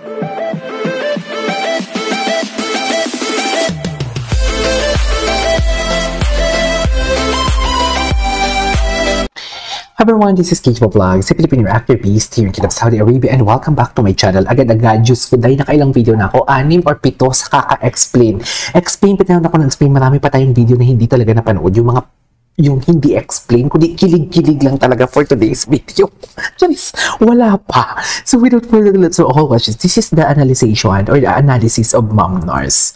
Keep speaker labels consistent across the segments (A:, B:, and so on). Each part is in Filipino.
A: Hi everyone, this is Kate Vlog, si Filipino actor Beast here in Kingdom of Saudi Arabia, and welcome back to my channel. Agad-agad, Diyos ko, dahil nakailang video na ako, 6 or 7 sa kaka-explain. Explain, pinanood ako ng explain, marami pa tayong video na hindi talaga napanood. Yung hindi explain, kundi kilig-kilig lang talaga for today's video. Charis, wala pa. So without further ado, so all watches, this is the analysis or the analysis of Ma'am Nars.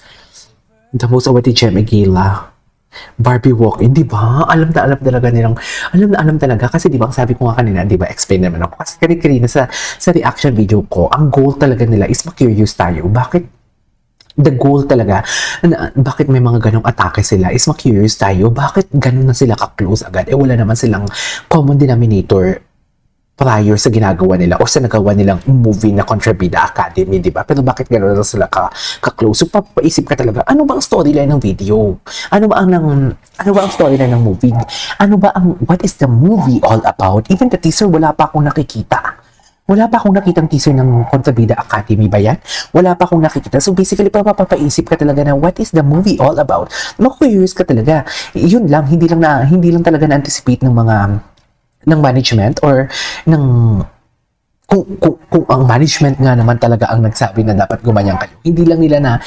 A: The most awaited gem, Gala. Barbie walk-in, di ba? Alam talaga nilang, alam talaga, kasi di ba, sabi ko nga kanina, di ba, explain naman ako, kasi kanina sa reaction video ko, ang goal talaga nila is ma-curious tayo. Bakit? The goal talaga, bakit may mga ganong atake sila, is ma-curious tayo, bakit ganon na sila ka-close agad? Wala naman silang common denominator prior sa ginagawa nila o sa nagawa nilang movie na Contrabida Academy, di ba? Pero bakit gano'n na sila ka-close? So, papaisip ka talaga, ano ba ang storyline ng video? Ano ba ang storyline ng movie? What is the movie all about? Even the teaser, wala pa akong nakikita. Wala pa akong nakitang teaser ng Contrabida Academy ba yan? Wala pa akong nakikita. So basically, papaisip ka talaga na what is the movie all about? Curious ka talaga. Yun lang, hindi lang talaga na-anticipate ng management or ng kung ang management nga naman talaga ang nagsabi na dapat gumanyan kayo. Hindi lang nila na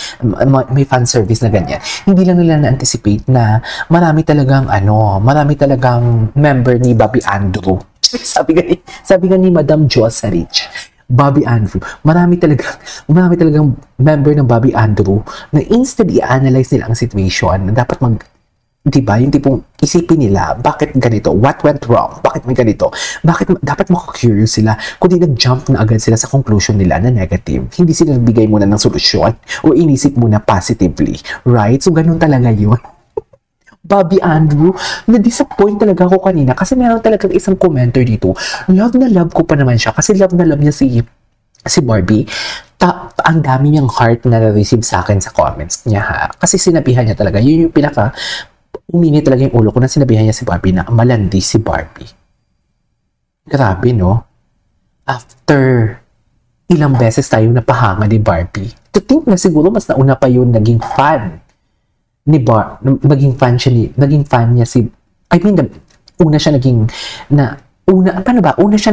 A: may fan service na ganyan. Hindi lang nila na-anticipate na marami talagang member ni Bobby Andrew. Sabi nga ni Madam Jocerich, Bobby Andrew, marami talagang member ng Bobby Andrew na instead i-analyze nila ang situation na dapat diba, yung tipong isipin nila, bakit ganito? What went wrong? Bakit may ganito? Bakit dapat mako-curious sila? Kundi nag-jump na agad sila sa conclusion nila na negative. Hindi sila nagbigay muna ng solusyon o inisip muna positively. Right? So, ganun talaga yun. Bobby Andrew, na-disappoint talaga ako kanina kasi meron talaga isang commenter dito. Love na love ko pa naman siya kasi love na love niya si Barbie. Ang dami niyang heart na na-receive sa akin sa comments niya, ha? Kasi sinabihan niya talaga, yun yung uminit talaga yung ulo ko na sinabihan niya si Barbie na malandi si Barbie. Grabe, no? After ilang beses tayo napahanga ni Barbie, to think na siguro mas nauna pa yun naging fan niya si, una siya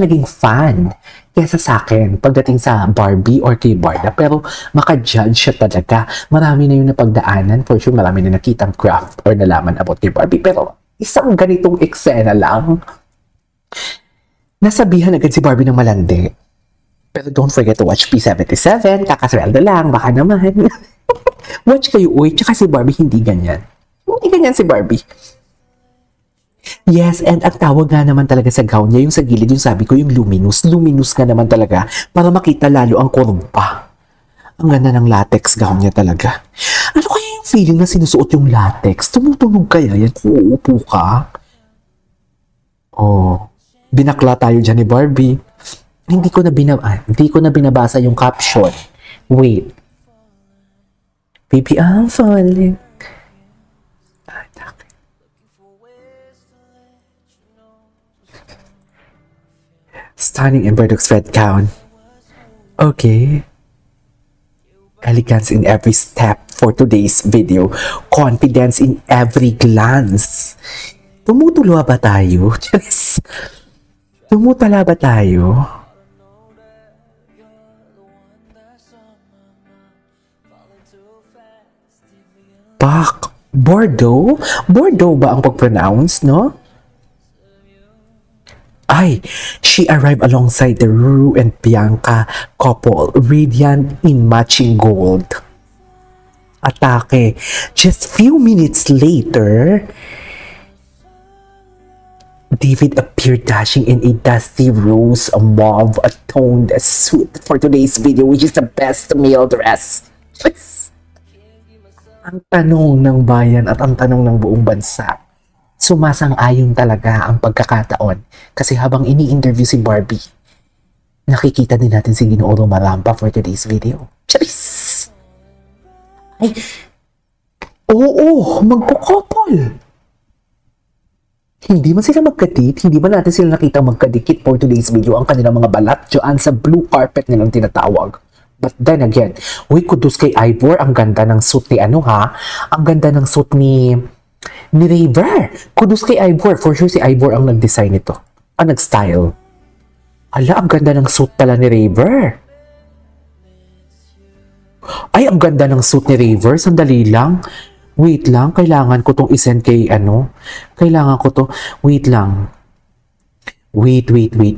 A: naging fan kesa sa akin pagdating sa Barbie or kay Barda, pero maka-judge siya talaga. Marami na yung napagdaanan, for sure marami na nakitang craft or nalaman about kay Barbie, pero isang ganitong eksena lang, nasabihan agad si Barbie ng malandi. Pero don't forget to watch P77, kakasweldo lang, baka naman. Watch kayo, uy, tsaka si Barbie hindi ganyan si Barbie. Yes, and ang tawag nga naman talaga sa gown niya, yung sa gilid, yung sabi ko, yung luminous nga naman talaga, para makita lalo ang kurba. Ang ganda ng latex gown niya talaga. Ano kaya yung feeling na sinusuot yung latex? Tumutunog kaya yan kung uupo ka? Oh, binakla tayo dyan ni Barbie. Hindi ko na binabasa yung caption. Wait. Baby, I'm falling. Stunning in Burdock's red gown. Okay. Elegance in every step for today's video. Confidence in every glance. Tumutula ba tayo? Yes. Tumutala ba tayo? Bordeaux? Bordeaux ba ang pag-pronounce, no? She arrived alongside the Ruru and Bianca couple, radiant in matching gold. Atake. Just few minutes later, David appeared dashing in a dusty rose mauve toned suit for today's video, which is the best male dress. Ang tanong ng bayan at ang tanong ng buong bansa, sumasang-ayon talaga ang pagkakataon. Kasi habang ini-interview si Barbie, nakikita din natin si Ginoo Romarampa for today's video. Charis! Oo, magpo-couple! Hindi man sila magka-date, hindi man natin sila nakita magkadikit for today's video ang kanilang mga balat dyan sa blue carpet nilang tinatawag. But then again, uy, kudos kay Ivor. Ang ganda ng suit ni ano ha? Ang ganda ng suit ni Raver. Kudos kay Ivor. For sure si Ivor ang nag-design nito. Ang nag-style. Ala, ang ganda ng suit pala ni Raver. Ay, ang ganda ng suit ni Raver. Sandali lang. Wait lang. Kailangan ko tong isend kay ano. Kailangan ko to. Wait lang. Wait.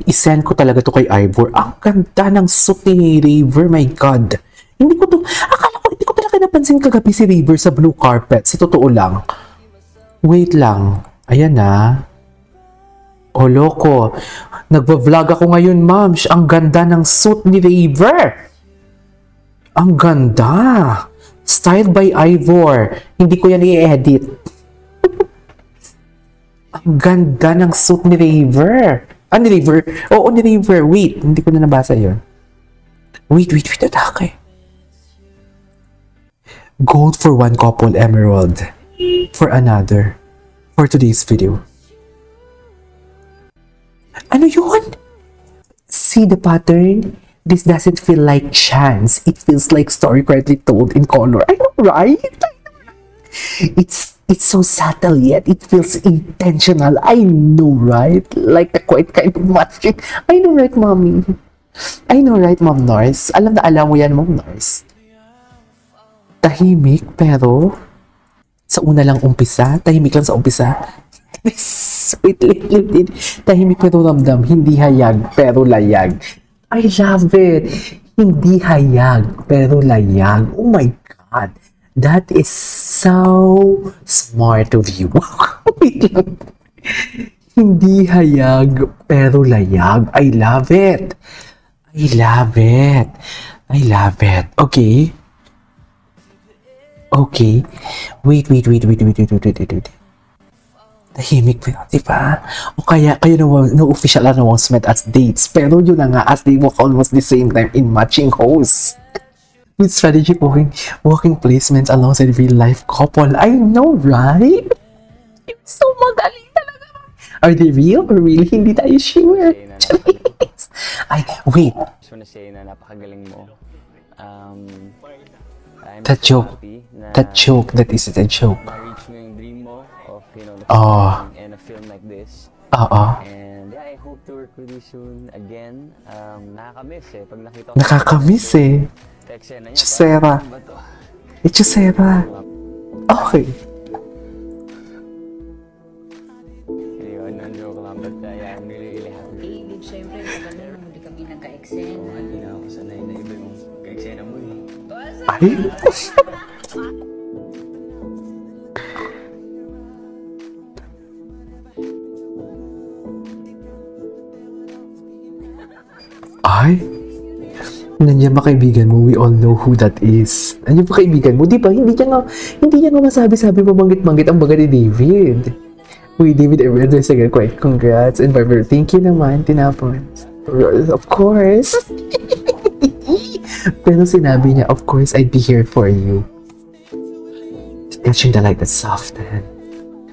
A: Isend ko talaga to kay Ivor. Ang ganda ng suit ni Raver. My God. Akala ko, hindi ko talaga napansin kagabi si Raver sa blue carpet. Sa totoo lang. Wait lang. Ayan na. Oh, loko. Nagva-vlog ako ngayon, ma'am. Ang ganda ng suit ni Raver. Ang ganda. Styled by Ivor. Hindi ko yan i-edit. Ang ganda ng suit ni Raver. Ni Raver? Oo, ni Raver. Wait, hindi ko na nabasa yun. Wait. Atake. Gold for one couple, emerald for another. For today's video. Ano yun? See the pattern? This doesn't feel like chance. It feels like story correctly told in color. I know, right? It's so subtle yet it feels intentional. I know, right? Like the quiet kind of magic. I know, right, mommy? I know, right, Mom Norris? Alam na alam mo yan, Mom Norris. Tahimik, pero sa una lang umpisa. Tahimik lang sa umpisa. Wait. Tahimik pero ramdam. Hindi hayag, pero layag. I love it. Hindi hayag, pero layag. Oh my God. That is so smart of you. Wait lang. Hindi hayag, pero layag. I love it. Okay. Wait. Tahimik pa, di ba? O kaya, kayo no official announcement as dates. Pero yun na nga, as they walk almost the same time in matching hosts. With strategic walking placements alongside real-life couple. I know, right? You're so magaling talaga. Are they real or really? Hindi tayo sure. Ay, wait.
B: I just wanna say na napakagaling mo.
A: That joke. That is a joke.
B: Na-reach mo yung dream mo of, in a film like this. And yeah, I hope to work with you soon again. Nakakamiss pag nakita ko.
A: Nakakamiss eh.
B: Eksena niya.
A: Chusera. Chusera. Okay.
B: Ayun, joke lang. But yeah, I'm really happy.
C: David, syempre, maganda naman hindi kami nagka-eksena.
B: Hindi na ako sanay na iba yung ka-eksena mo eh.
A: Ay. Ay. Nandiyan ba kaibigan mo? We all know who that is. Nandiyan ba kaibigan mo? Di ba? Hindi niya nga masabi-sabi mabanggit-banggit ang baga ni David. Uy, David, I read this again. Quite congrats. And Barbara, thank you naman. Tinapon. Of course. Pero sinabi niya, of course, I'd be here for you. Touching the light that softened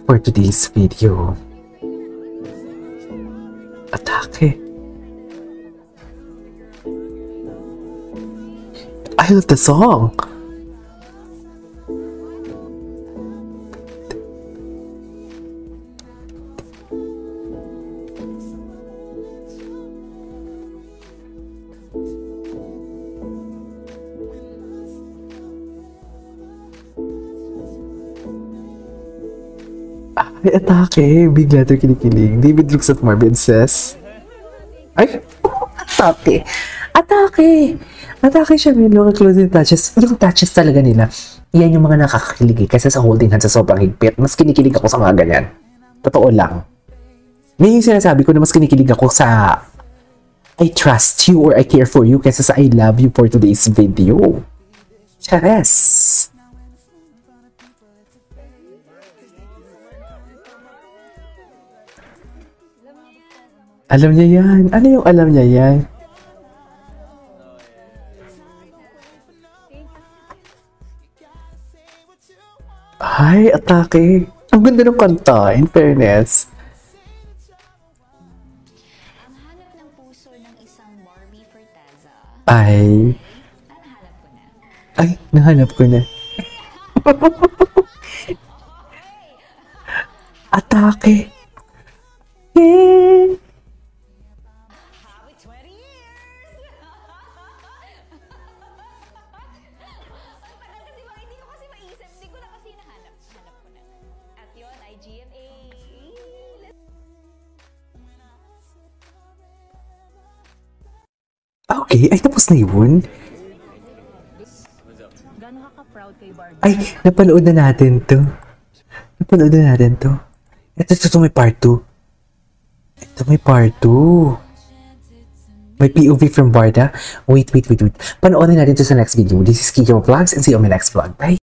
A: for today's video. Atake. I love the song. Ay, atake. Big letter kinikilig. David looks at Marvin and says, ay, atake. Atake siya, may mga closing touches. Yung touches talaga nila, yan yung mga nakakakilig kasi sa holding hands sa sobrang higpit. Mas kinikilig ako sa mga ganyan. Totoo lang. Yan yung sinasabi ko na mas kinikilig ako sa I trust you or I care for you kaysa sa I love you for today's video. Chares! Alam niya yan. Ano yung alam niya yan? Ay, atake. Ang ganda ng kanta, in fairness.
D: Ang hanap ng puso ng isang Barbie Forteza.
A: Ay, Ay, nahanap ko na. Atake. Yeah. Okay, ay tapos na yun.
C: Gano'n ka proud kay Barbie?
A: Ay, napanood na natin to. Napanood na natin to. Ito may part 2. Ito may part 2. May POV from Barda. Wait. Panoorin natin to sa next video. This is Kiko Vlogs and see you on my next vlog. Bye!